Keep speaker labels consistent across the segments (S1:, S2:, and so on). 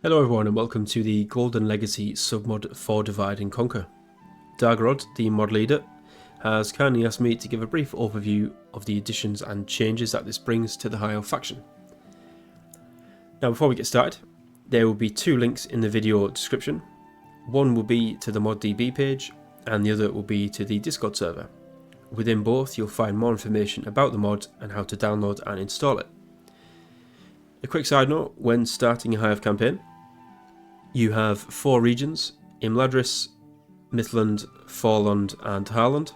S1: Hello everyone and welcome to the Golden Legacy submod for Divide and Conquer. Dargrod, the mod leader, has kindly asked me to give a brief overview of the additions and changes that this brings to the High Elf faction. Now before we get started, there will be two links in the video description. One will be to the ModDB page and the other will be to the Discord server. Within both you'll find more information about the mod and how to download and install it. A quick side note, when starting a High Elf campaign, you have four regions: Imladris, Midland, Forland and Harland,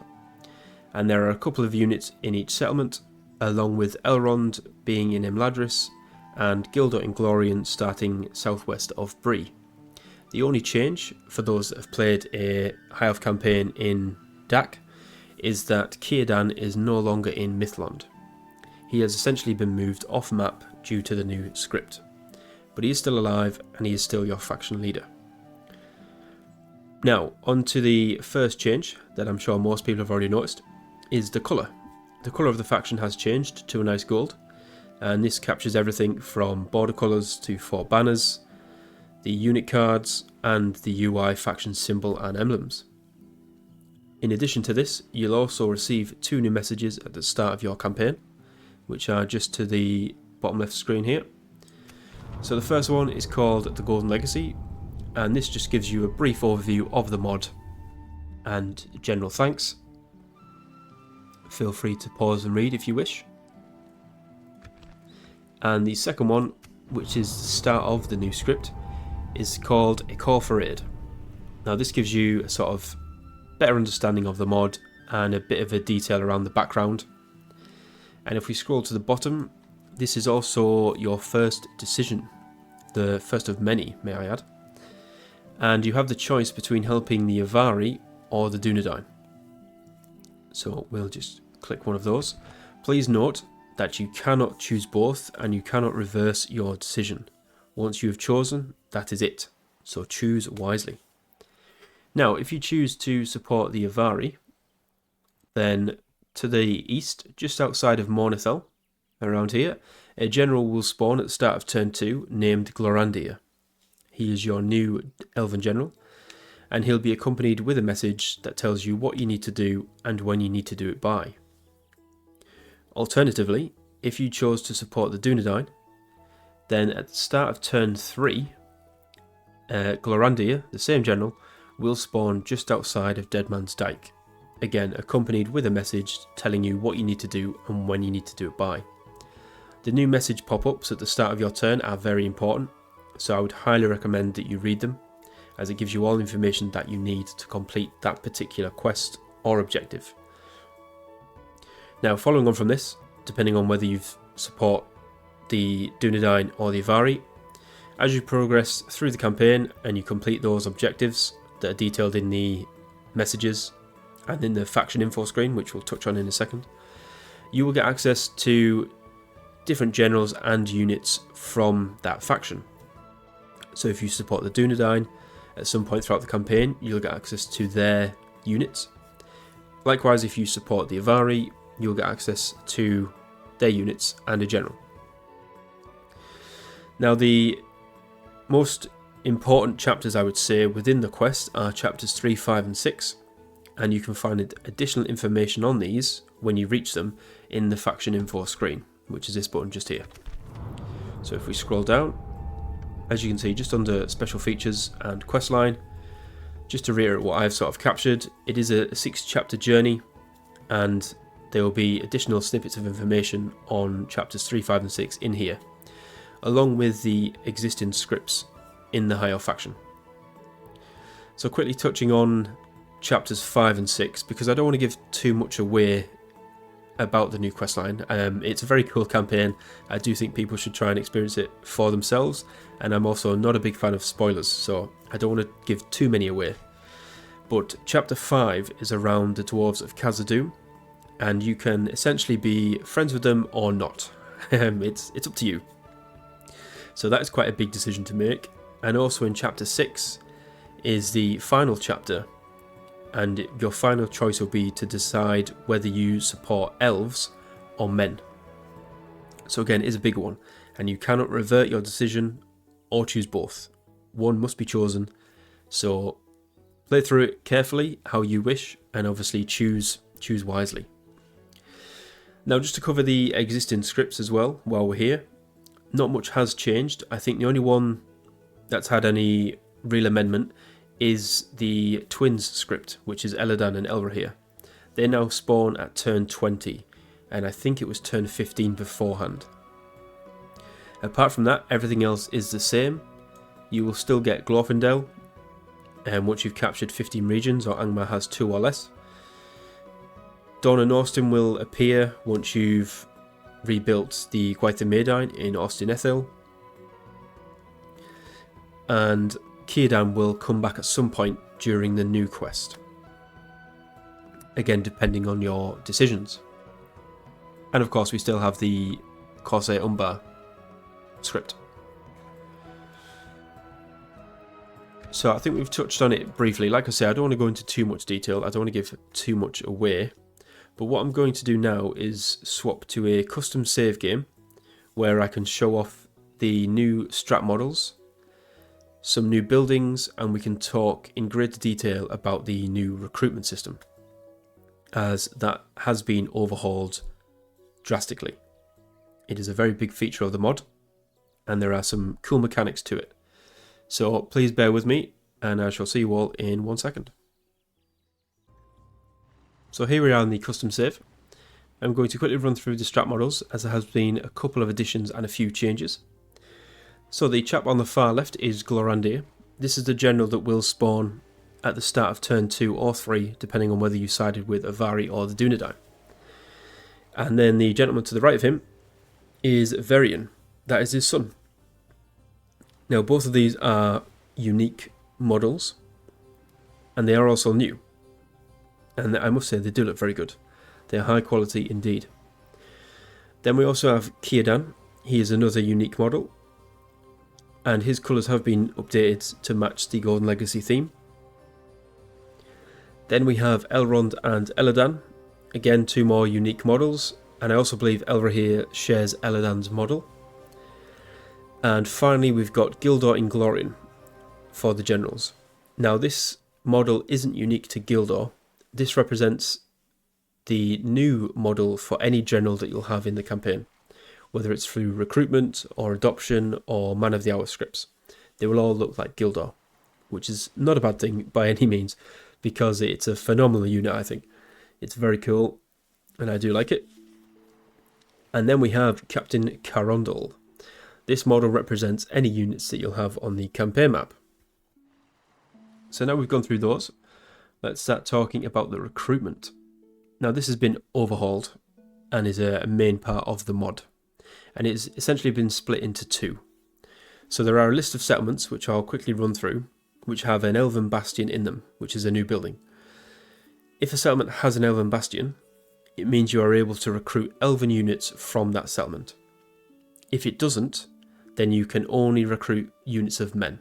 S1: and there are a couple of units in each settlement, along with Elrond being in Imladris and Gildor Inglorian starting southwest of Bree. The only change for those that have played a High Elf campaign in DAC is that Círdan is no longer in Midland. He has essentially been moved off map due to the new script, but he is still alive and he is still your faction leader. Now, on to the first change that I'm sure most people have already noticed, is the colour. The colour of the faction has changed to a nice gold, and this captures everything from border colours to four banners, the unit cards and the UI faction symbol and emblems. In addition to this, you'll also receive two new messages at the start of your campaign, which are just to the bottom left screen here. So the first one is called the Golden Legacy, and this just gives you a brief overview of the mod and general thanks. Feel free to pause and read if you wish. And the second one, which is the start of the new script, is called A Call for Aid. Now this gives you a sort of better understanding of the mod and a bit of a detail around the background. And if we scroll to the bottom, this is also your first decision, the first of many, may I add. And you have the choice between helping the Avari or the Dunedain. So we'll just click one of those. Please note that you cannot choose both and you cannot reverse your decision. Once you have chosen, that is it. So choose wisely. Now, if you choose to support the Avari, then to the east, just outside of Mornithel, around here, a general will spawn at the start of turn 2 named Glorandir. He is your new Elven general, and he'll be accompanied with a message that tells you what you need to do and when you need to do it by. Alternatively, if you chose to support the Dunedain, then at the start of turn 3, Glorandir, the same general, will spawn just outside of Deadman's Dyke, again accompanied with a message telling you what you need to do and when you need to do it by. The new message pop-ups at the start of your turn are very important, so I would highly recommend that you read them, as it gives you all the information that you need to complete that particular quest or objective. Now, following on from this, depending on whether you support the Dunedain or the Avari, as you progress through the campaign and you complete those objectives that are detailed in the messages and in the faction info screen, which we'll touch on in a second, you will get access to different generals and units from that faction. So if you support the Dunedain, at some point throughout the campaign you'll get access to their units. Likewise, if you support the Avari, you'll get access to their units and a general. Now, the most important chapters, I would say, within the quest are chapters 3, 5 and 6, and you can find additional information on these when you reach them in the faction info screen, which is this button just here. So if we scroll down, as you can see just under special features and questline, just to reiterate what I've sort of captured, it is a 6-chapter journey, and there will be additional snippets of information on chapters 3, 5 and 6 in here, along with the existing scripts in the High Elf faction. So quickly touching on chapters 5 and 6, because I don't want to give too much away about the new questline. It's a very cool campaign. I do think people should try and experience it for themselves, and I'm also not a big fan of spoilers, so I don't want to give too many away. But chapter 5 is around the dwarves of Khazad-dûm, and you can essentially be friends with them or not. It's up to you. So that is quite a big decision to make. And also in chapter 6 is the final chapter, and your final choice will be to decide whether you support elves or men. So again, it is a big one, and you cannot revert your decision or choose both. one must be chosen. So play through it carefully, how you wish, and obviously choose wisely. Now, just to cover the existing scripts as well while we're here, not much has changed. I think the only one that's had any real amendment is the twins script, which is Eladan and Elrahir. They now spawn at turn 20, and I think it was turn 15 beforehand. Apart from that, everything else is the same. You will still get Glorfindel, and once you've captured 15 regions, or Angmar has 2 or less. Dawn and Austin will appear once you've rebuilt the Gwaith Medine in Austin Ethel. And Círdan will come back at some point during the new quest. Again, depending on your decisions. And of course, we still have the Corsair Umbar script. So I think we've touched on it briefly. Like I say, I don't want to go into too much detail. I don't want to give too much away. But what I'm going to do now is swap to a custom save game where I can show off the new strat models, some new buildings, and we can talk in greater detail about the new recruitment system, as that has been overhauled drastically. It is a very big feature of the mod, and there are some cool mechanics to it. So please bear with me, and I shall see you all in 1 second. So here we are in the custom save. I'm going to quickly run through the strat models, as there has been a couple of additions and a few changes. So the chap on the far left is Glorandir. This is the general that will spawn at the start of turn 2 or 3, depending on whether you sided with Avari or the Dunedain. And then the gentleman to the right of him is Varian. That is his son. Now, both of these are unique models, and they are also new. And I must say, they do look very good. They are high quality indeed. Then we also have Círdan. He is another unique model, and his colours have been updated to match the Golden Legacy theme. Then we have Elrond and Eladan. Again, 2 more unique models, and I also believe Elrahir shares Eladan's model. And finally, we've got Gildor Inglorian for the generals. Now, this model isn't unique to Gildor. This represents the new model for any general that you'll have in the campaign, whether it's through recruitment or adoption or Man of the Hour scripts. They will all look like Gildor, which is not a bad thing by any means, because it's a phenomenal unit, I think. It's very cool, and I do like it. And then we have Captain Carondel. This model represents any units that you'll have on the campaign map. So now we've gone through those, let's start talking about the recruitment. Now, this has been overhauled and is a main part of the mod, and it's essentially been split into 2. So there are a list of settlements, which I'll quickly run through, which have an Elven Bastion in them, which is a new building. If a settlement has an Elven Bastion, it means you are able to recruit Elven units from that settlement. If it doesn't, then you can only recruit units of men.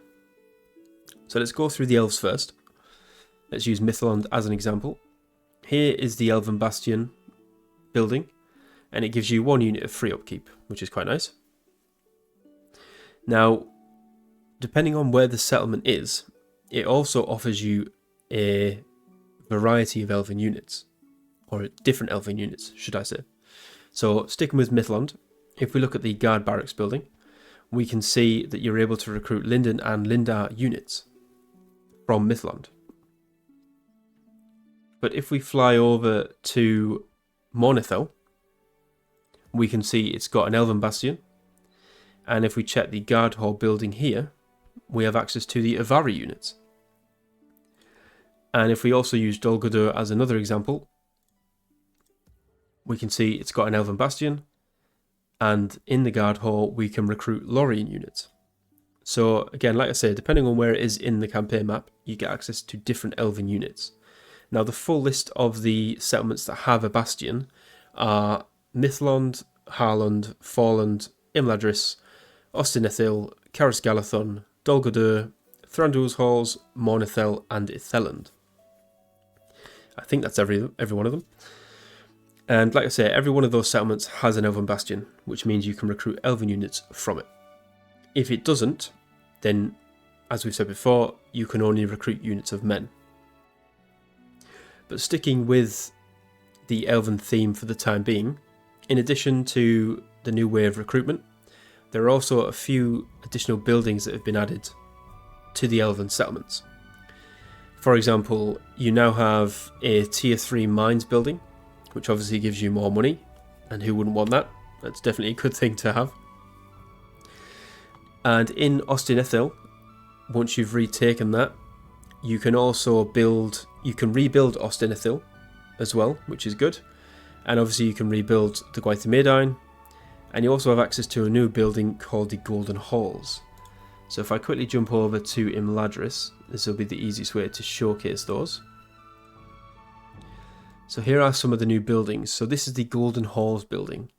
S1: So let's go through the elves first. Let's use Mithlond as an example. Here is the Elven Bastion building, and it gives you 1 unit of free upkeep, which is quite nice. Now, depending on where the settlement is, it also offers you a variety of Elven units, or different Elven units, should I say. So, sticking with Mithlond, if we look at the Guard Barracks building, we can see that you're able to recruit Linden and Lindar units from Mithlond. But if we fly over to Mornithel, we can see it's got an Elven Bastion, and if we check the Guard Hall building here, we have access to the Avari units. And if we also use Dol Guldur as another example, we can see it's got an Elven Bastion, and in the Guard Hall we can recruit Lorien units. So again, like I say, depending on where it is in the campaign map, you get access to different Elven units. Now, the full list of the settlements that have a bastion are Mithlond, Harland, Forland, Imladris, Ostinethil, Caras Galadhon, Dol Guldur, Thranduil's Halls, Mornithel, and Itheland. I think that's every one of them. And like I say, every one of those settlements has an Elven Bastion, which means you can recruit Elven units from it. If it doesn't, then as we've said before, you can only recruit units of men. But sticking with the Elven theme for the time being, in addition to the new way of recruitment, there are also a few additional buildings that have been added to the Elven settlements. For example, you now have a tier 3 mines building, which obviously gives you more money, and who wouldn't want that? That's definitely a good thing to have. And in Ostinethil, once you've retaken that, you can also rebuild Ostinethil as well, which is good. And obviously you can rebuild the Gwaithmedine, and you also have access to a new building called the Golden Halls. So if I quickly jump over to Imladris, this will be the easiest way to showcase those. So here are some of the new buildings. So this is the Golden Halls building.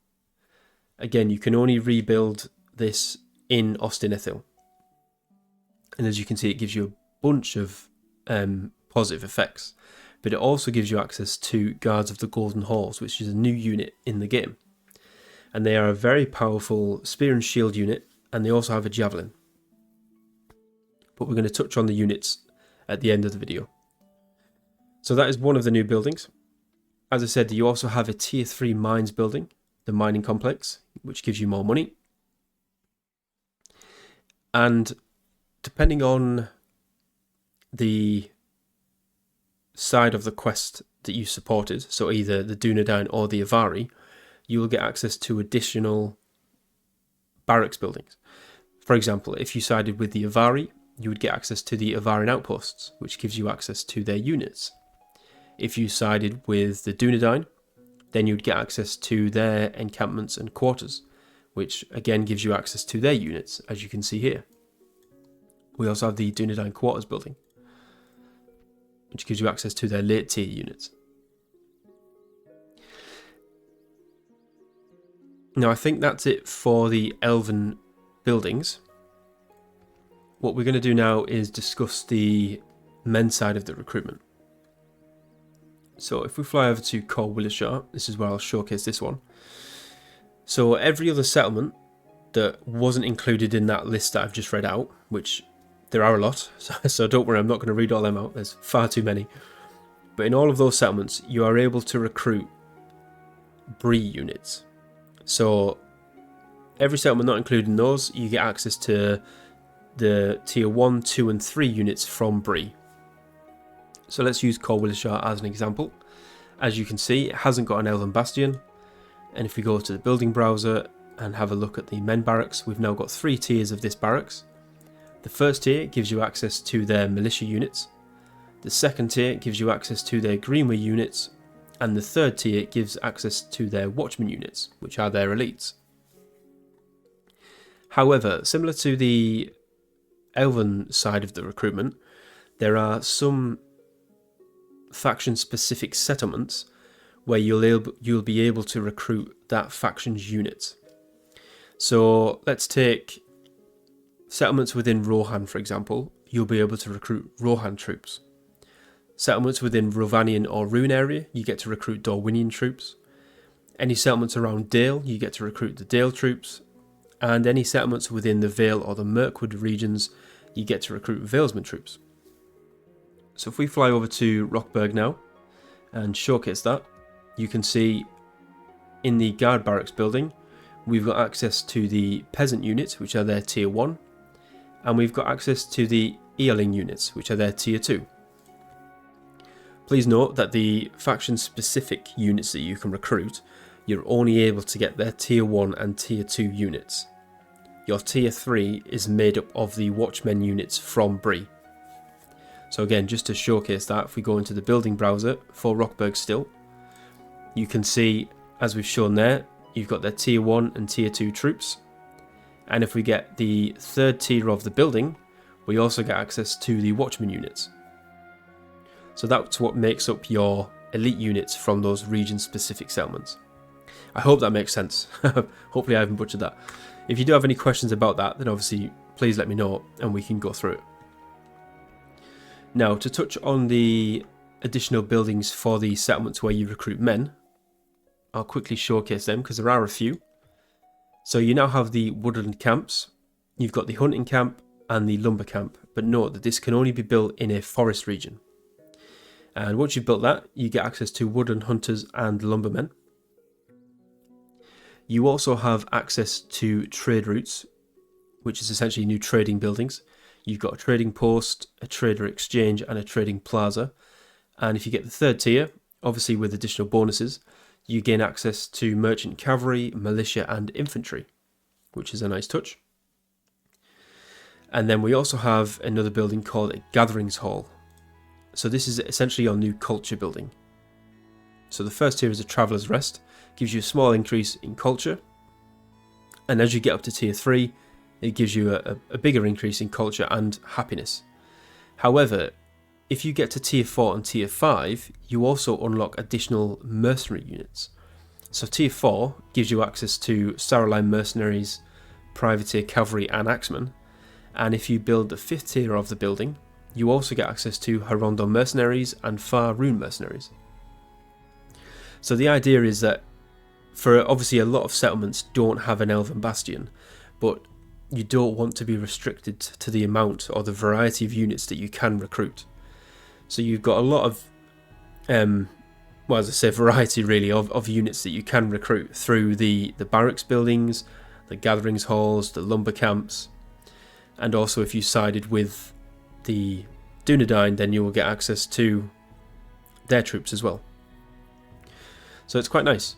S1: Again, you can only rebuild this in Ostinethil. And as you can see, it gives you a bunch of positive effects. But it also gives you access to Guards of the Golden Halls, which is a new unit in the game. And they are a very powerful spear and shield unit, and they also have a javelin. But we're going to touch on the units at the end of the video. So that is one of the new buildings. As I said, you also have a tier 3 mines building, the mining complex, which gives you more money. And depending on the side of the quest that you supported, so either the Dunedain or the Avari, you will get access to additional barracks buildings. For example, if you sided with the Avari, you would get access to the Avarin outposts, which gives you access to their units. If you sided with the Dunedain, then you'd get access to their encampments and quarters, which again gives you access to their units, as you can see here. We also have the Dunedain quarters building, which gives you access to their late tier units. Now I think that's it for the Elven buildings. What we're going to do now is discuss the men's side of the recruitment. So if we fly over to Cor Willishar, this is where I'll showcase this one. So every other settlement that wasn't included in that list that I've just read out, which there are a lot, so don't worry, I'm not going to read all them out, there's far too many. But in all of those settlements, you are able to recruit Bree units. So every settlement not included in those, you get access to the tier 1, 2 and 3 units from Bree. So let's use Cor Willishar as an example. As you can see, it hasn't got an Elven Bastion. And if we go to the building browser and have a look at the men barracks, we've now got 3 tiers of this barracks. The first tier gives you access to their militia units. The second tier gives you access to their Greenway units. And the third tier gives access to their Watchman units, which are their elites. However, similar to the Elven side of the recruitment, there are some faction-specific settlements where you'll be able to recruit that faction's unit. So let's take settlements within Rohan, for example. You'll be able to recruit Rohan troops. Settlements within Rovanian or Rune area, you get to recruit Dorwinian troops. Any settlements around Dale, you get to recruit the Dale troops. And any settlements within the Vale or the Mirkwood regions, you get to recruit Valesman troops. So if we fly over to Rockburg now and showcase that, you can see in the guard barracks building, we've got access to the peasant units, which are their tier 1, and we've got access to the Earling units, which are their tier 2. Please note that the faction-specific units that you can recruit, you're only able to get their tier 1 and tier 2 units. Your tier 3 is made up of the Watchmen units from Bree. So again, just to showcase that, if we go into the building browser for Rockburg still, you can see, as we've shown there, you've got their tier 1 and tier 2 troops. And if we get the third tier of the building, we also get access to the Watchman units. So that's what makes up your elite units from those region-specific settlements. I hope that makes sense. Hopefully I haven't butchered that. If you do have any questions about that, then obviously please let me know and we can go through it. Now, to touch on the additional buildings for the settlements where you recruit men, I'll quickly showcase them because there are a few. So you now have the woodland camps, you've got the hunting camp and the lumber camp but note that this can only be built in a forest region. And once you've built that, you get access to woodland hunters and lumbermen. You also have access to trade routes, which is essentially new trading buildings. You've got a trading post, a trader exchange, and a trading plaza. And if you get the third tier, obviously with additional bonuses, you gain access to merchant cavalry, militia, and infantry, which is a nice touch. And then we also have another building called a Gatherings Hall. So this is essentially your new culture building. So the first tier is a Traveller's Rest, gives you a small increase in culture. And as you get up to tier 3, it gives you a bigger increase in culture and happiness. However, if you get to tier 4 and tier 5, you also unlock additional mercenary units. So tier 4 gives you access to Saraline mercenaries, privateer cavalry and axemen. And if you build the 5th tier of the building, you also get access to Hirondon mercenaries and Far Rune mercenaries. So the idea is that, for obviously a lot of settlements don't have an Elven Bastion, but you don't want to be restricted to the amount or the variety of units that you can recruit. So you've got a lot of, as I say, variety really of units that you can recruit through the barracks buildings, the gatherings halls, the lumber camps, and also if you sided with the Dunedain, then you will get access to their troops as well. So it's quite nice.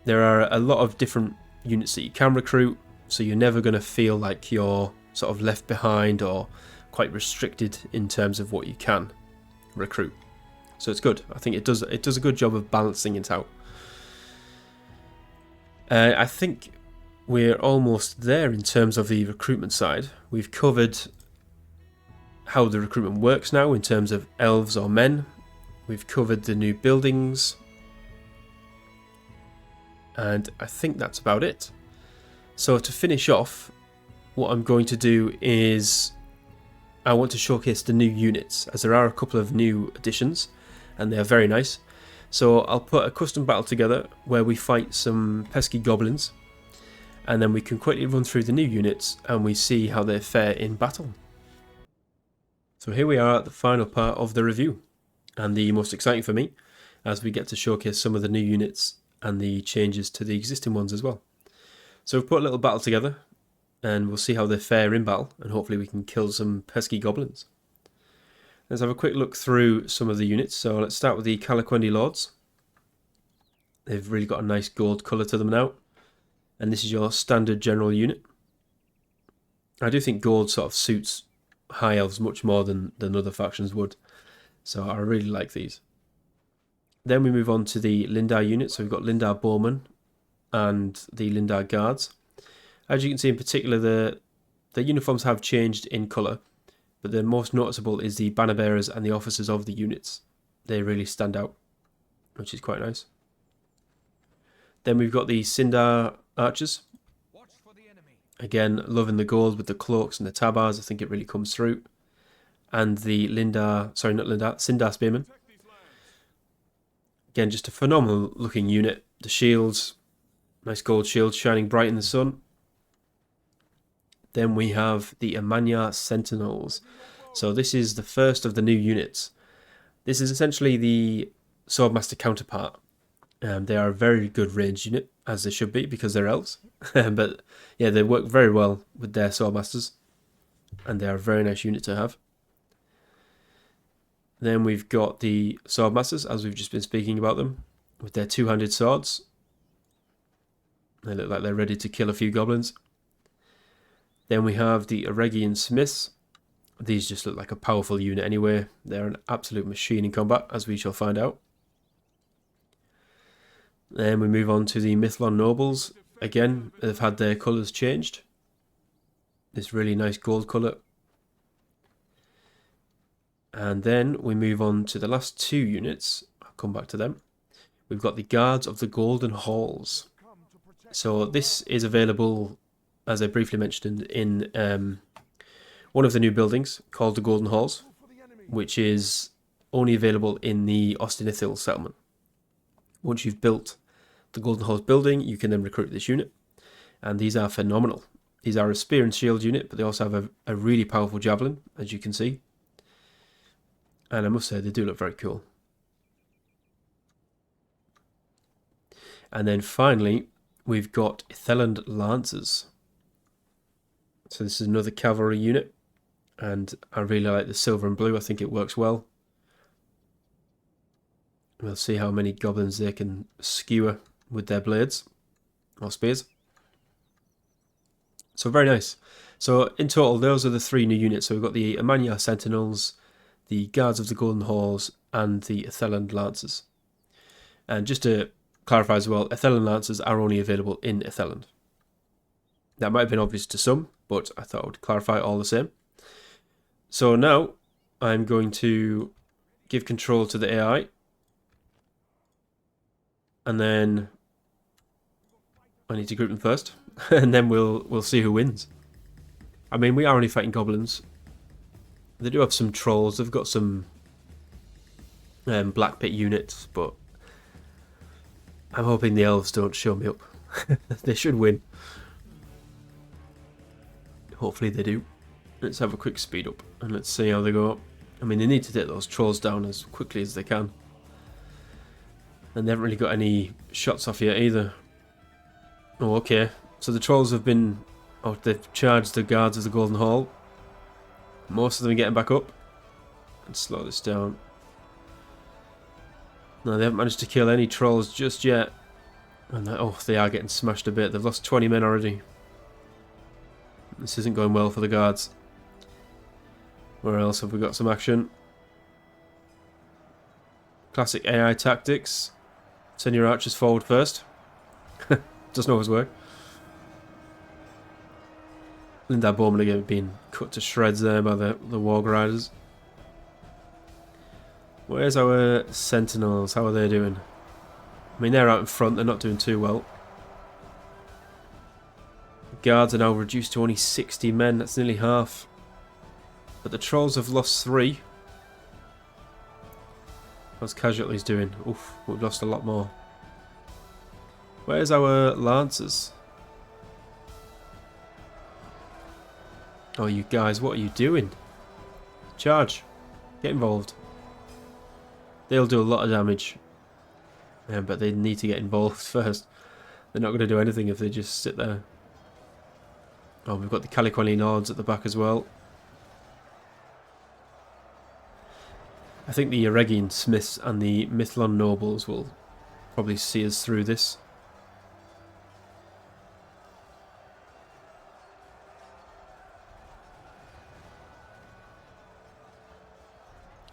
S1: There are a lot of different units that you can recruit, so you're never going to feel like you're sort of left behind or quite restricted in terms of what you can recruit. So it's good. I think it does a good job of balancing it out. I think we're almost there in terms of the recruitment side. We've covered how the recruitment works now in terms of elves or men. We've covered the new buildings. And I think that's about it. So to finish off, what I'm going to do is I want to showcase the new units, as there are a couple of new additions and they are very nice. So I'll put a custom battle together where we fight some pesky goblins, and then we can quickly run through the new units and we see how they fare in battle. So here we are at the final part of the review, and the most exciting for me, as we get to showcase some of the new units and the changes to the existing ones as well. So we've put a little battle together, and we'll see how they fare in battle, and hopefully we can kill some pesky goblins. Let's have a quick look through some of the units. So let's start with the Calaquendi Lords. They've really got a nice gold colour to them now, and this is your standard general unit. I do think gold sort of suits high elves much more than other factions would, so I really like these. Then we move on to the Lindar unit. So we've got Lindar Bowmen and the Lindar Guards. As you can see in particular, the uniforms have changed in colour, but the most noticeable is the banner bearers and the officers of the units. They really stand out, which is quite nice. Then we've got the Sindar Archers. Again, loving the gold with the cloaks and the tabars. I think it really comes through. And the Sindar Spearmen. Again, just a phenomenal looking unit. The shields, nice gold shields shining bright in the sun. Then we have the Amanya Sentinels. So this is the first of the new units. This is essentially the Swordmaster counterpart. They are a very good ranged unit, as they should be, because they're elves. But yeah, they work very well with their Swordmasters, and they are a very nice unit to have. Then we've got the Swordmasters, as we've just been speaking about them, with their two-handed swords. They look like they're ready to kill a few goblins. Then we have the Eregian Smiths. These just look like a powerful unit anyway. They're an absolute machine in combat, as we shall find out. Then we move on to the Mithlon Nobles. Again, they've had their colours changed. This really nice gold colour. And then we move on to the last two units. I'll come back to them. We've got the Guards of the Golden Halls. So this is available, as I briefly mentioned, in one of the new buildings called the Golden Halls, which is only available in the Ostinithil settlement. Once you've built the Golden Halls building, you can then recruit this unit, and these are phenomenal. These are a spear and shield unit, but they also have a really powerful javelin, as you can see. And I must say, they do look very cool. And then finally, we've got Elven Lancers. So this is another cavalry unit. And I really like the silver and blue. I think it works well. We'll see how many goblins they can skewer with their blades or spears. So very nice. So in total, those are the 3 new units. So we've got the Amanya Sentinels, the Guards of the Golden Halls, and the Elven Lancers. And just to clarify as well, Elven Lancers are only available in Elven. That might have been obvious to some, but I thought I would clarify all the same. So now I'm going to give control to the AI. And then I need to group them first, and then we'll see who wins. I mean, we are only fighting goblins. They do have some trolls. They've got some black pit units, but I'm hoping the elves don't show me up. They should win. Hopefully they do. Let's have a quick speed up and let's see how they go. I mean, they need to take those trolls down as quickly as they can. And they haven't really got any shots off yet either. Oh, okay. So the trolls have been... Oh, they've charged the Guards of the Golden Hall. Most of them are getting back up. Let's slow this down. No, they haven't managed to kill any trolls just yet. And oh, they are getting smashed a bit. They've lost 20 men already. This isn't going well for the Guards. Where else have we got some action? Classic AI tactics. Send your archers forward first. Doesn't always work. Linda Bowman again being cut to shreds there by the Warg Riders. Where's our Sentinels? How are they doing? I mean, they're out in front. They're not doing too well. Guards are now reduced to only 60 men. That's nearly half. But the Trolls have lost 3. How's casualties doing? Oof, we've lost a lot more. Where's our Lancers? Oh, you guys, what are you doing? Charge. Get involved. They'll do a lot of damage. But they need to get involved first. They're not going to do anything if they just sit there. Oh, we've got the Caliquani Lords at the back as well. I think the Eregian Smiths and the Mithlon Nobles will probably see us through this.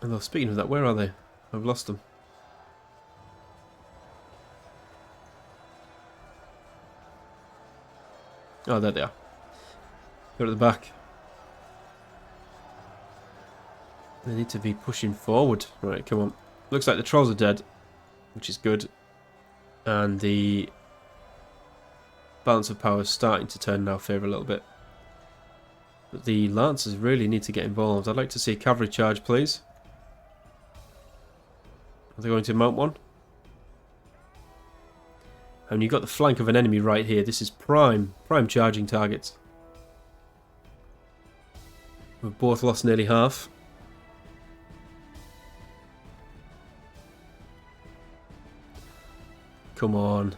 S1: Although, speaking of that, where are they? I've lost them. Oh, there they are. They're at the back. They need to be pushing forward. Right, come on. Looks like the Trolls are dead, which is good. And the balance of power is starting to turn in our favour a little bit. But the Lancers really need to get involved. I'd like to see a cavalry charge, please. Are they going to mount one? And you've got the flank of an enemy right here. This is prime charging targets. We've both lost nearly half. Come on.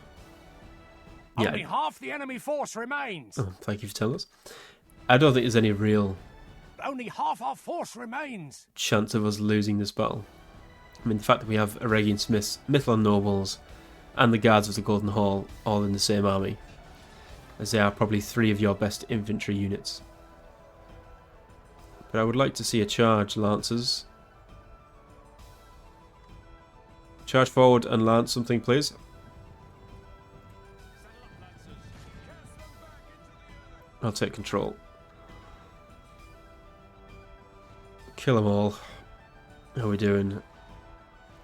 S2: Yeah. Only half the enemy force remains.
S1: Oh, thank you for telling us. I don't think there's any real...
S2: Only half our force remains.
S1: ...chance of us losing this battle. I mean, the fact that we have Eregian Smiths, Mithlon Nobles, and the Guards of the Golden Hall all in the same army, as they are probably 3 of your best infantry units. But I would like to see a charge, Lancers. Charge forward and lance something, please. I'll take control. Kill them all. How are we doing?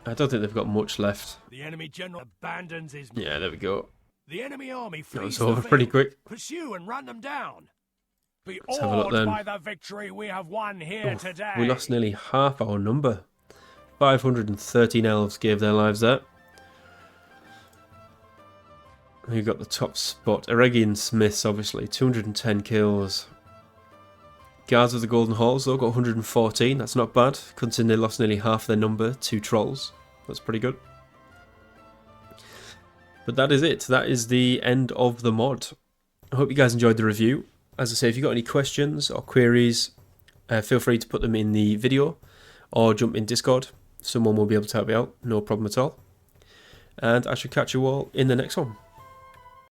S1: I don't think they've got much left.
S2: The enemy general abandons his...
S1: Yeah, there we go.
S2: The enemy army flees
S1: that was over pretty quick.
S2: Pursue and run them down. Be
S1: Let's have a look then.
S2: By the victory we have won here today.
S1: We lost nearly half our number. 513 elves gave their lives there. Who got the top spot? Eregian Smiths, obviously. 210 kills. Guards of the Golden Halls, though, got 114. That's not bad, considering they lost nearly half their number to Trolls. That's pretty good. But that is it. That is the end of the mod. I hope you guys enjoyed the review. As I say, if you've got any questions or queries, feel free to put them in the video or jump in Discord. Someone will be able to help you out. No problem at all. And I shall catch you all in the next one.